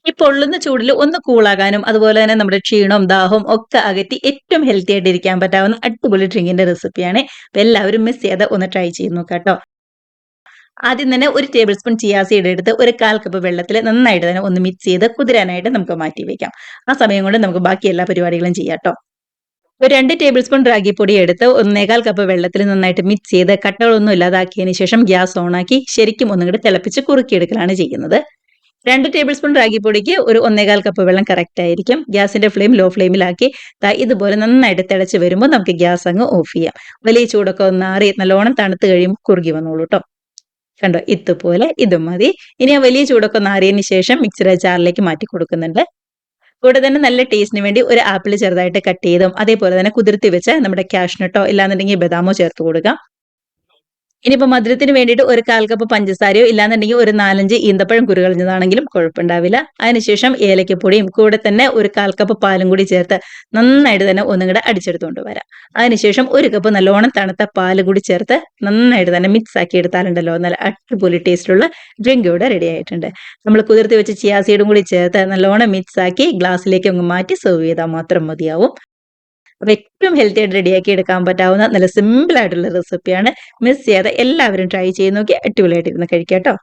ഈ പൊള്ളുന്ന ചൂടിൽ ഒന്ന് കൂളാകാനും അതുപോലെ തന്നെ നമ്മുടെ ക്ഷീണവും ദാഹവും ഒക്കെ അകറ്റി ഏറ്റവും ഹെൽത്തി ആയിട്ട് ഇരിക്കാൻ പറ്റാവുന്ന അടിപൊളി ഡ്രിങ്കിന്റെ റെസിപ്പിയാണ്. അപ്പൊ എല്ലാവരും മിസ് ചെയ്യാതെ ഒന്ന് ട്രൈ ചെയ്ത് നോക്കാട്ടോ. ആദ്യം തന്നെ ഒരു ടേബിൾ സ്പൂൺ ചിയാ സീഡ് എടുത്ത് ഒരു 1/4 കപ്പ് വെള്ളത്തിൽ നന്നായിട്ട് തന്നെ ഒന്ന് മിക്സ് ചെയ്ത് കുതിരാനായിട്ട് നമുക്ക് മാറ്റി വെക്കാം. ആ സമയം കൊണ്ട് നമുക്ക് ബാക്കി എല്ലാ പരിപാടികളും ചെയ്യാട്ടോ. ഒരു 2 ടേബിൾ സ്പൂൺ റാഗിപ്പൊടി എടുത്ത് 1/4 കപ്പ് വെള്ളത്തിൽ നന്നായിട്ട് മിക്സ് ചെയ്ത് കട്ടകളൊന്നും ഇല്ലാതാക്കിയതിന് ശേഷം ഗ്യാസ് ഓണാക്കി ശരിക്കും ഒന്നും കൂടി തിളപ്പിച്ച് കുറുക്കിയെടുക്കലാണ് ചെയ്യുന്നത്. 2 ടേബിൾ സ്പൂൺ റാഗിപ്പൊടിക്ക് ഒരു 1/4 കപ്പ് വെള്ളം കറക്റ്റ് ആയിരിക്കും. ഗ്യാസിന്റെ ഫ്ലെയിം ലോ ഫ്ലെയിമിലാക്കി ഇതുപോലെ നന്നായിട്ട് തിളച്ച് വരുമ്പോൾ നമുക്ക് ഗ്യാസ് അങ്ങ് ഓഫ് ചെയ്യാം. വലിയ ചൂടൊക്കെ ഒന്ന് ആറി നല്ലോണം തണുത്ത് കഴിയുമ്പോൾ കുറുകി വന്നോളൂ ട്ടോ. കണ്ടോ ഇതുപോലെ ഇത് മതി. ഇനി ആ വലിയ ചൂടൊക്കെ ഒന്ന് ആറിയതിന് ശേഷം മിക്സിയുടെ ജാറിലേക്ക് മാറ്റി കൊടുക്കുന്നുണ്ട്. കൂടെ തന്നെ നല്ല ടേസ്റ്റിന് വേണ്ടി ഒരു ആപ്പിൾ ചെറുതായിട്ട് കട്ട് ചെയ്തും അതേപോലെ തന്നെ കുതിർത്തി വെച്ച നമ്മുടെ കാഷ്നട്ടോ ഇല്ലാന്നുണ്ടെങ്കിൽ ബദാമോ ചേർത്ത് കൊടുക്കാം. ഇനിയിപ്പോ മധുരത്തിന് വേണ്ടിയിട്ട് ഒരു 1/4 കപ്പ് പഞ്ചസാരയോ ഇല്ലാന്നുണ്ടെങ്കിൽ ഒരു 4, 5 ഈന്തപ്പഴം കുരുകളഞ്ഞതാണെങ്കിലും കുഴപ്പമുണ്ടാവില്ല. അതിനുശേഷം ഏലക്കപ്പൊടിയും കൂടെ തന്നെ ഒരു 1/4 കപ്പ് പാലും കൂടി ചേർത്ത് നന്നായിട്ട് തന്നെ ഒന്നും കൂടെ അടിച്ചെടുത്തുകൊണ്ട് വരാം. അതിനുശേഷം ഒരു കപ്പ് നല്ലോണം തണുത്ത പാല് കൂടി ചേർത്ത് നന്നായിട്ട് തന്നെ മിക്സ് ആക്കി എടുത്താലുണ്ടല്ലോ നല്ല അടിപൊളി ടേസ്റ്റുള്ള ഡ്രിങ്ക് ഇവിടെ റെഡി ആയിട്ടുണ്ട്. നമ്മൾ കുതിർത്തി വെച്ച ചിയാ സീഡും കൂടി ചേർത്ത് നല്ലോണം മിക്സ് ആക്കി ഗ്ലാസ്സിലേക്ക് അങ്ങ് മാറ്റി സെർവ് ചെയ്താൽ മാത്രം മതിയാവും. അപ്പൊ ഏറ്റവും ഹെൽത്തി ആയിട്ട് റെഡിയാക്കി എടുക്കാൻ പറ്റാവുന്ന നല്ല സിമ്പിൾ ആയിട്ടുള്ള റെസിപ്പിയാണ്. മിസ് ചെയ്യാതെ എല്ലാവരും ട്രൈ ചെയ്ത് നോക്കി അടിപൊളിയായിട്ട് ഇരുന്ന് കഴിക്കാം ട്ടോ.